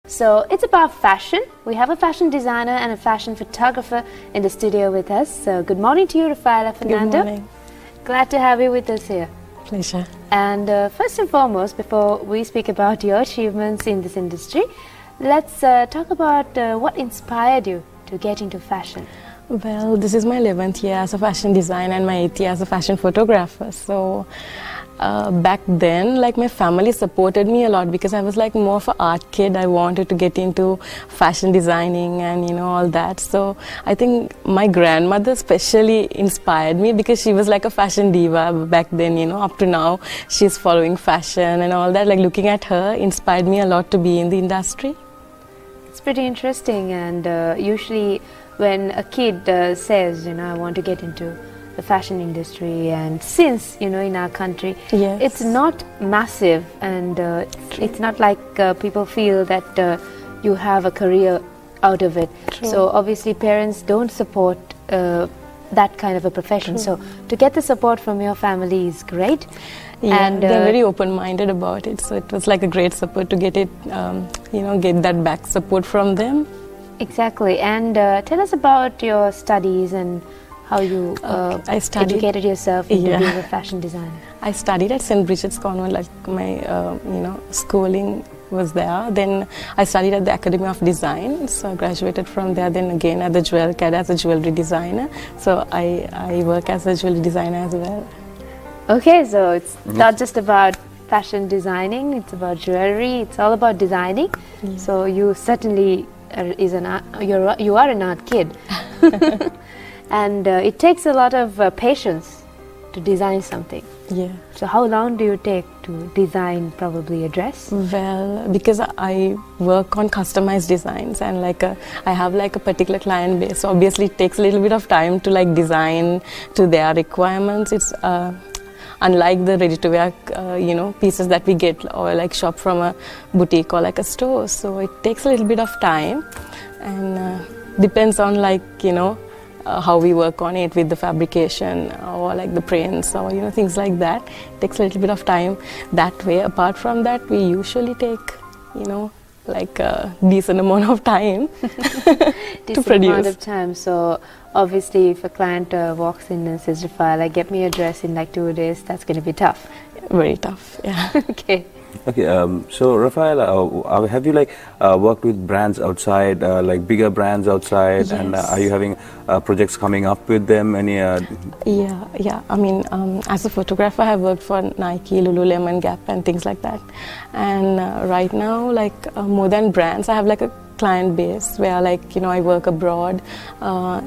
So it's about fashion. We have a fashion designer and a fashion photographer in the studio with us. So good morning to you, Raffealla Fernando. Good morning. Glad to have you with us here. Pleasure. And first and foremost, before we speak about your achievements in this industry, let's talk about what inspired you to get into fashion. Well, this is my 11th year as a fashion designer and my 8th year as a fashion photographer. So back then, like, my family supported me a lot because I was like more of an art kid. I wanted to get into fashion designing and all that. So I think my grandmother especially inspired me because she was like a fashion diva back then, up to now she's following fashion and all that. Like, looking at her inspired me a lot to be in the industry. It's pretty interesting, and usually when a kid says, I want to get into the fashion industry, and since, in our country, yes, it's not massive, and it's not like people feel that you have a career out of it. True. So obviously parents don't support that kind of a profession. True. So to get the support from your family is great. Yeah, and they're very open-minded about it. So it was like a great support to get it, get that back support from them. Exactly. And tell us about your studies and how you I educated yourself into being a fashion designer. I studied at St. Bridget's Convent, like my schooling was there. Then I studied at the Academy of Design, so I graduated from there. Then again at the Jewel CAD as a jewelry designer. So I work as a jewelry designer as well. Okay, so it's not just about fashion designing, it's about jewelry, it's all about designing. Yeah. So you certainly you are an art kid. And it takes a lot of patience to design something. Yeah. So how long do you take to design probably a dress? Well, because I work on customized designs and I have like a particular client base, so obviously it takes a little bit of time to like design to their requirements. It's unlike the ready-to-wear pieces that we get or like shop from a boutique or like a store. So it takes a little bit of time, and depends on how we work on it with the fabrication or like the prints or things like that. It takes a little bit of time that way. Apart from that, we usually take like a decent amount of time to produce. Amount of time. So obviously if a client walks in and says, Raffealla, get me a dress in like 2 days, that's going to be tough. Very tough, yeah. Okay. Okay, so Raffealla, have you worked with brands outside, like bigger brands outside? Yes. And are you having projects coming up with them? Any? Yeah. I mean, as a photographer, I have worked for Nike, Lululemon, Gap, and things like that. And right now, more than brands, I have like a client base where I work abroad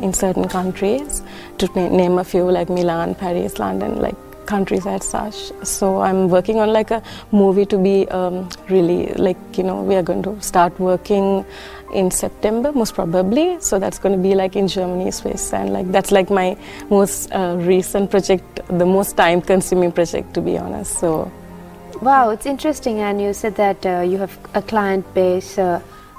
in certain countries, to name a few, like Milan, Paris, London, countries as such. So I'm working on like a movie to be really we are going to start working in September most probably. So that's going to be like in Germany, Swiss, and that's like my most recent project, the most time consuming project, to be honest. So wow, it's interesting. And you said that you have a client base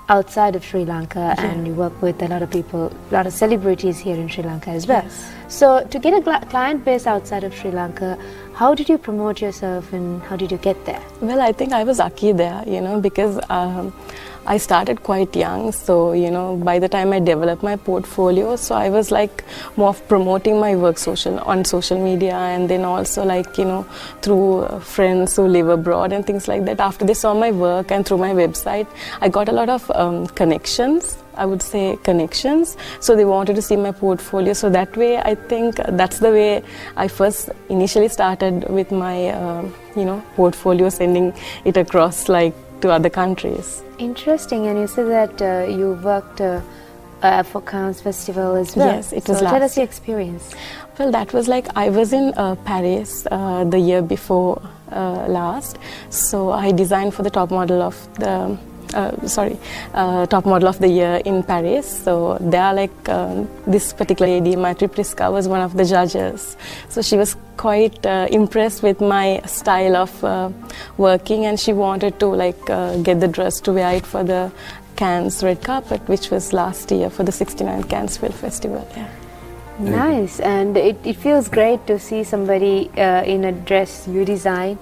outside of Sri Lanka, and you work with a lot of people, a lot of celebrities here in Sri Lanka as well. Yes. So to get a client base outside of Sri Lanka, how did you promote yourself and how did you get there? Well, I think I was lucky there, because I started quite young. So, by the time I developed my portfolio, so I was more of promoting my work on social media, and then also through friends who live abroad and things like that. After they saw my work and through my website, I got a lot of connections. I would say connections. So they wanted to see my portfolio. So that way, I think that's the way I first initially started with my, portfolio, sending it across to other countries. Interesting. And you said that you worked for Cannes Festival as well. Yes, it was so last. Tell us your experience. Well, that was I was in Paris the year before last. So I designed for the top model of the top model of the year in Paris. So there this particular lady, Maitri Priska, was one of the judges. So she was quite impressed with my style of working, and she wanted to get the dress to wear it for the Cannes red carpet, which was last year for the 69th Cannes Film Festival. Yeah. Nice. And it feels great to see somebody in a dress you design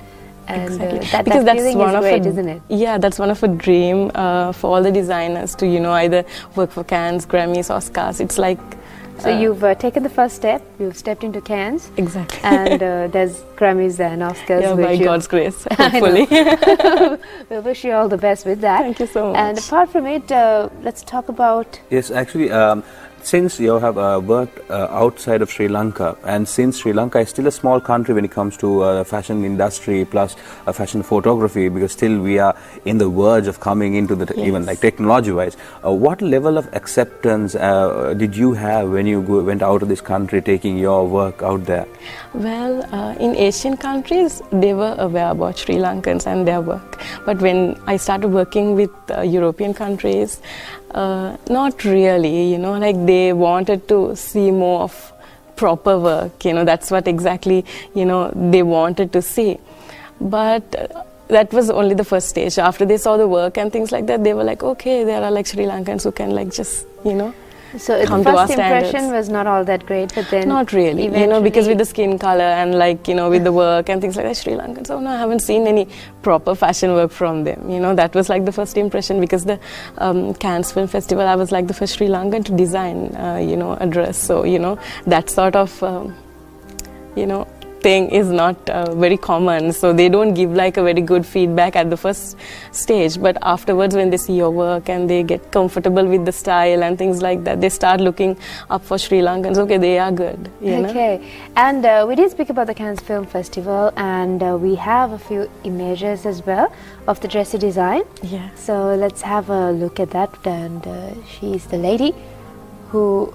And Exactly. that Because that's feeling one is of great, a, isn't it? yeah, that's one of a dream for all the designers to, either work for Cannes, Grammys, Oscars. It's like So you've taken the first step. You've stepped into Cannes. exactly. And there's Grammys and Oscars. Yeah, by which God's grace, I know. hopefully. We wish you all the best with that. Thank you so much. And apart from it, let's talk about. Yes, actually, since you have worked outside of Sri Lanka, and since Sri Lanka is still a small country when it comes to fashion industry plus fashion photography, because still we are in the verge of coming into the even like technology-wise. What level of acceptance did you have when you went out of this country, taking your work out there? Well, in Asian countries, they were aware about Sri Lankans and their work. But when I started working with European countries, not really, like they wanted to see more of proper work, that's what exactly, they wanted to see. But that was only the first stage. After they saw the work and things like that, they were like, okay, there are like Sri Lankans who can like just, So come the to our first impression standards. was not all that great, but then Not really, because with the skin color and like, with the work and things like that, Sri Lankans, oh no, I haven't seen any proper fashion work from them. That was like the first impression, because the Cannes Film Festival, I was like the first Sri Lankan to design, a dress. So, that sort of, thing is not very common. So they don't give like a very good feedback at the first stage. But afterwards, when they see your work and they get comfortable with the style and things like that, they start looking up for Sri Lankans. Okay, they are good. Okay, and we did speak about the Cannes Film Festival, and we have a few images as well of the dressy design. Yeah. So let's have a look at that. And she's the lady who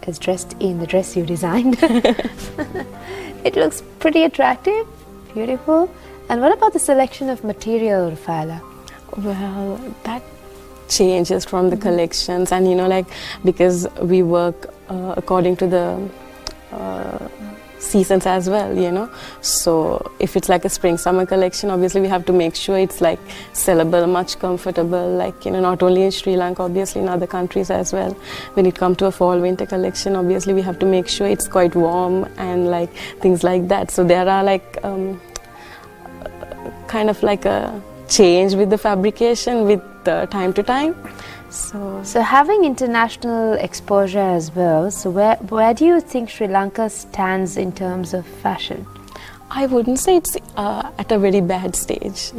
is dressed in the dress you designed. It looks pretty attractive, beautiful. And what about the selection of material, Raffealla? Well, that changes from the collections, and like because we work according to the seasons as well, so if it's like a spring summer collection, obviously we have to make sure it's like sellable, much comfortable, like not only in Sri Lanka, obviously in other countries as well. When it comes to a fall winter collection, obviously we have to make sure it's quite warm and like things like that. So there are like kind of like a change with the fabrication with time to time. So having international exposure as well, so where do you think Sri Lanka stands in terms of fashion? I wouldn't say it's at a very bad stage,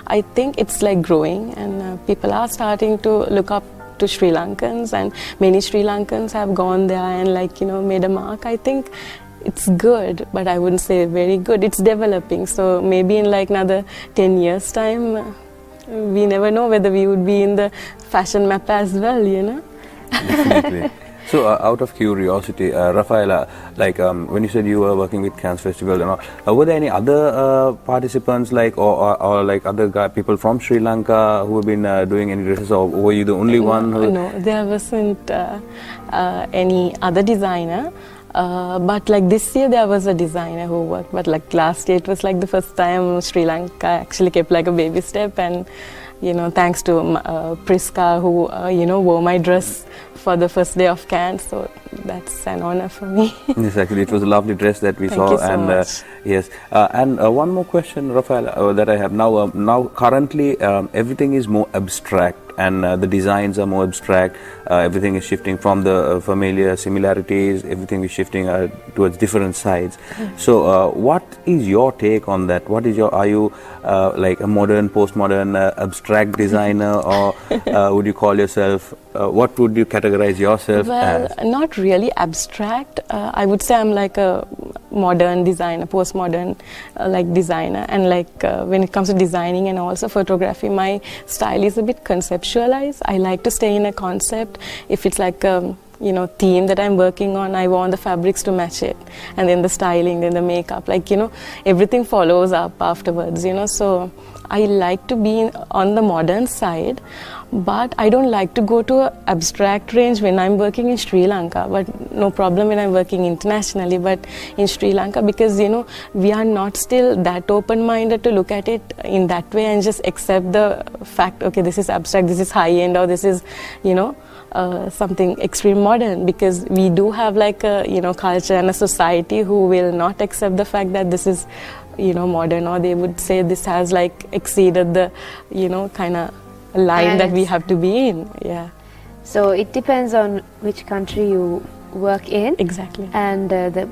I think it's like growing, and people are starting to look up to Sri Lankans, and many Sri Lankans have gone there and like made a mark. I think it's good, but I wouldn't say very good. It's developing, so maybe in like another 10 years time, we never know whether we would be in the fashion map as well, Definitely. So, out of curiosity, Raffealla, like when you said you were working with Cannes Festival and all, were there any other participants, like or like other people from Sri Lanka who have been doing any dresses, or were you the only one? Who No, there wasn't any other designer. But like this year there was a designer who worked, but like last year it was like the first time Sri Lanka actually kept like a baby step, and thanks to Priska who wore my dress for the first day of Cannes, so that's an honor for me. Yes, actually, it was a lovely dress that we Thank saw, you so and much. yes, and one more question, Raffealla, that I have now. Now, currently, everything is more abstract, and the designs are more abstract. Everything is shifting from the familiar similarities. Everything is shifting towards different sides. So, what is your take on that? What is your? Are you like a modern, postmodern, abstract designer, or would you call yourself? What would you categorize yourself Well, as? not really abstract. I would say I'm like a modern designer, postmodern like designer, and like when it comes to designing and also photography, my style is a bit conceptualized. I like to stay in a concept. If it's like theme that I'm working on, I want the fabrics to match it, and then the styling, then the makeup, like everything follows up afterwards, so I like to be on the modern side, but I don't like to go to an abstract range when I'm working in Sri Lanka, but no problem when I'm working internationally. But in Sri Lanka, because we are not still that open-minded to look at it in that way and just accept the fact, okay, this is abstract, this is high-end, or this is something extreme modern, because we do have like a culture and a society who will not accept the fact that this is modern, or they would say this has like exceeded the, kind of line that we have to be in. Yeah. So it depends on which country you work in. Exactly. And the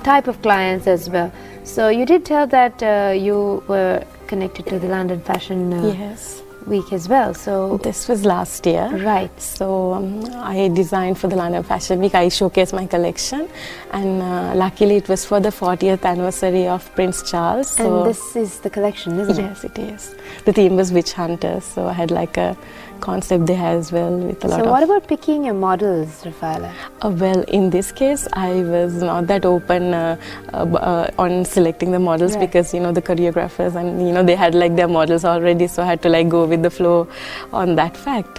type of clients as well. So you did tell that you were connected to the London Fashion Yes. Week as well. So This was last year. right. So I designed for the London Fashion Week. I showcased my collection, and luckily it was for the 40th anniversary of Prince Charles. So And this is the collection, isn't it? yes, it is. The theme was witch hunters, so I had like a concept there as well with a lot So of. what about picking your models, Raffealla? Well, in this case, I was not that open on selecting the models, Right. because the choreographers and they had like their models already, so I had to like go with the flow on that fact.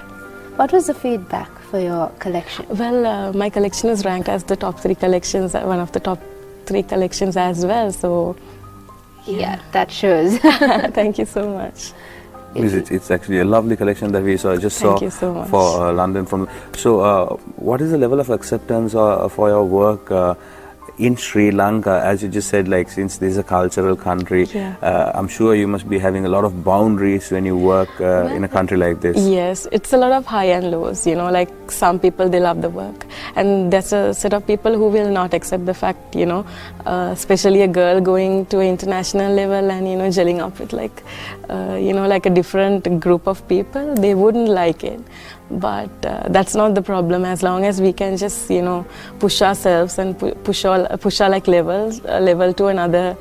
What was the feedback for your collection? Well, my collection is ranked as the top 3 collections, one of the top 3 collections as well. So Yeah, that shows. thank you so much. It's actually a lovely collection that we saw. Thank you so much. For London. So, what is the level of acceptance for your work in Sri Lanka? As you just said, like since this is a cultural country, Yeah. I'm sure you must be having a lot of boundaries when you work in a country like this. Yes, it's a lot of high and lows, like some people, they love the work, and there's a set of people who will not accept the fact, especially a girl going to an international level and, gelling up with like, like a different group of people, they wouldn't like it. But that's not the problem, as long as we can just, push ourselves and push our like level to another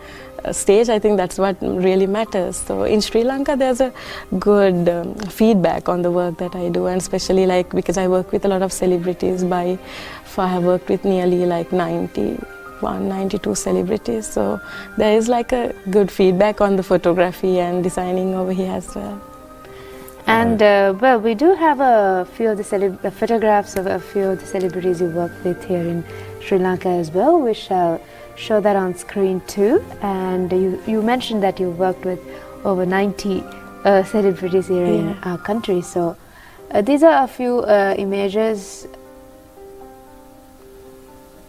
stage. I think that's what really matters. So in Sri Lanka, there's a good feedback on the work that I do, and especially like because I work with a lot of celebrities. By far, I have worked with nearly like 92 celebrities. So there is like a good feedback on the photography and designing over here as well. And well, we do have a few of the photographs of a few of the celebrities you work with here in Sri Lanka as well. We shall show that on screen too. And you mentioned that you worked with over 90 celebrities here in our country. So these are a few images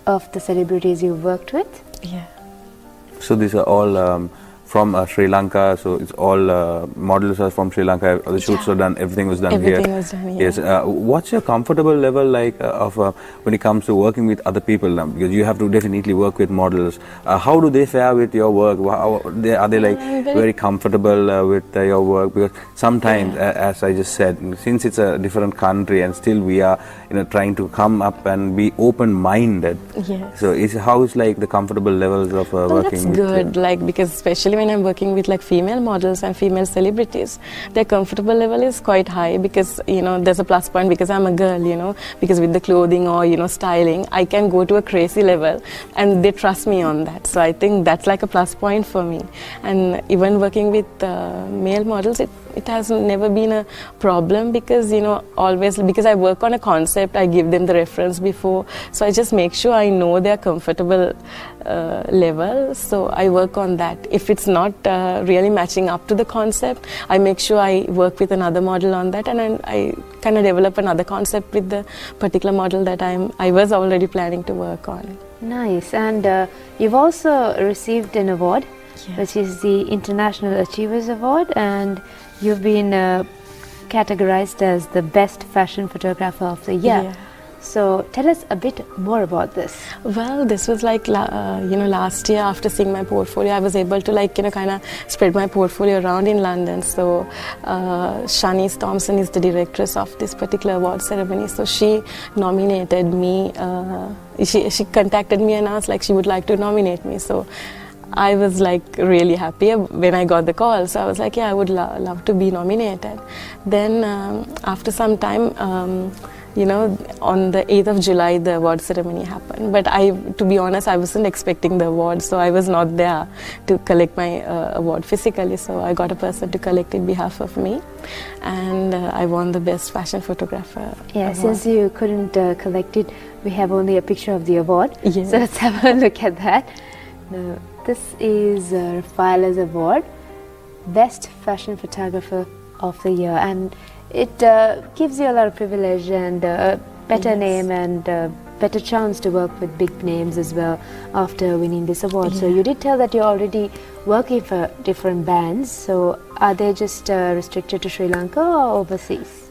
of the celebrities you worked with. Yeah. So these are all from Sri Lanka. So it's all models are from Sri Lanka. The shoots were done. Everything was done here. Everything was done here. Yes. What's your comfortable level like of when it comes to working with other people now? Because you have to definitely work with models. How do they fare with your work? Are they like very comfortable with your work? Because sometimes, as I just said, since it's a different country and still we are trying to come up and be open-minded. Yes. So how is like the comfortable levels of working That's with? good, like because especially when I'm working with like female models and female celebrities, their comfortable level is quite high, because there's a plus point because I'm a girl, because with the clothing or styling, I can go to a crazy level and they trust me on that. So I think that's like a plus point for me. And even working with male models, it has never been a problem, because always, because I work on a concept, I give them the reference before, so I just make sure I know their comfortable level. So I work on that. If it's not really matching up to the concept, I make sure I work with another model on that, and I kind of develop another concept with the particular model that I was already planning to work on. Nice. And you've also received an award, Yeah. which is the International Achievers Award, and you've been categorized as the best fashion photographer of the year. Yeah. So tell us a bit more about this. Well, this was like last year, after seeing my portfolio, I was able to kind of spread my portfolio around in London. So Shanice Thompson is the directress of this particular award ceremony. So she nominated me. She contacted me and asked like she would like to nominate me. So I was like really happy when I got the call. So I was like, yeah, I would love to be nominated. Then after some time, on the 8th of July, the award ceremony happened. But to be honest, I wasn't expecting the award, so I was not there to collect my award physically. So I got a person to collect it on behalf of me, and I won the best fashion photographer. Yeah, award. since you couldn't collect it, we have only a picture of the award. Yeah. So let's have a look at that. Now, this is Raffealla's award, Best Fashion Photographer of the Year, and it gives you a lot of privilege and a better Yes. name and better chance to work with big names as well after winning this award. So you did tell that you're already working for different bands. So are they just restricted to Sri Lanka or overseas?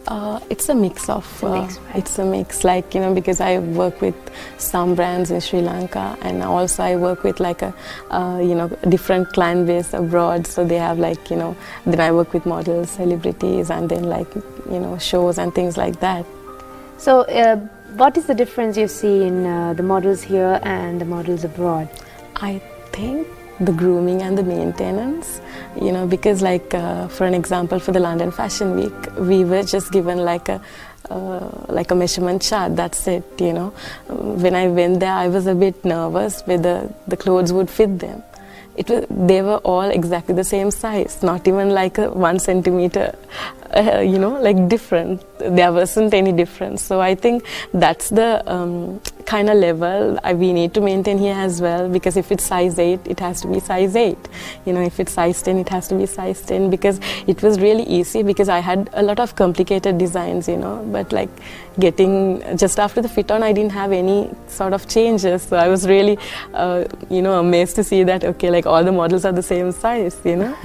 It's a mix of. Right? It's a mix, like, you know, because I work with some brands in Sri Lanka, and also I work with like a, you know, different client base abroad. So they have like, you know, then I work with models, celebrities, and then like, you know, shows and things like that. So what is the difference you see in the models here and the models abroad? I think the grooming and the maintenance, you know, because like for an example, for the London Fashion Week, we were just given like a measurement chart, that's it, you know. When I went there, I was a bit nervous whether the clothes would fit them. They were all exactly the same size, not even like a 1 centimeter, you know, like different. There wasn't any difference. So I think that's the kind of level we need to maintain here as well, because if it's size 8, it has to be size 8. You know, if it's size 10, it has to be size 10, because it was really easy, because I had a lot of complicated designs, you know, but like getting just after the fit on, I didn't have any sort of changes. So I was really, you know, amazed to see that, okay, like all the models are the same size, you know.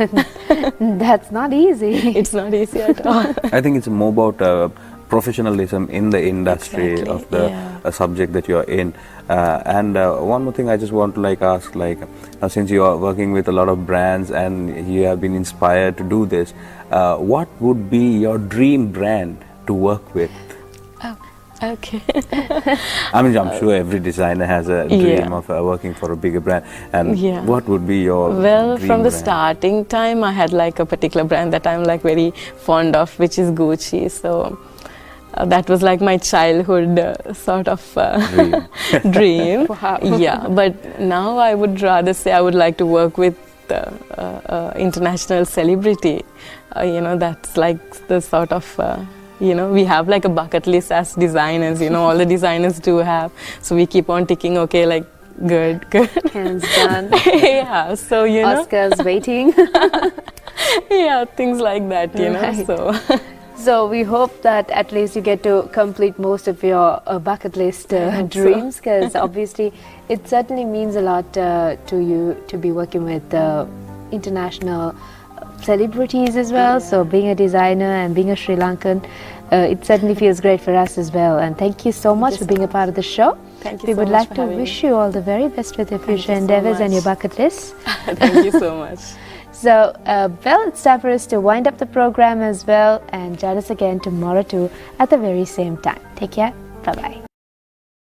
That's not easy. It's not easy at all. I think it's more about professionalism in the industry of the subject that you're in. And one more thing I just want to like ask, like since you are working with a lot of brands and you have been inspired to do this, what would be your dream brand to work with? Okay. I mean, I'm sure every designer has a dream of working for a bigger brand. And what would be your dream from the brand? starting time, I had like a particular brand that I'm like very fond of, which is Gucci. So that was like my childhood sort of dream. Wow. Yeah, but now I would rather say I would like to work with international celebrity. You know, that's like the sort of you know, we have like a bucket list as designers, you know, all the designers do have. So we keep on ticking, okay, like good. Hands done. Yeah, so you know. Oscars waiting. Yeah, things like that, you know, Right. so. So we hope that at least you get to complete most of your bucket list dreams, because obviously it certainly means a lot to you to be working with international celebrities as well. So being a designer and being a Sri Lankan, it certainly feels great for us as well. And thank you so much for being a part of the show. Thank you We so would much like for to having wish you all the very best with your future endeavors and your bucket list. Thank you so much. So, well, it's time for us to wind up the program as well, and join us again tomorrow too at the very same time. Take care. Bye-bye.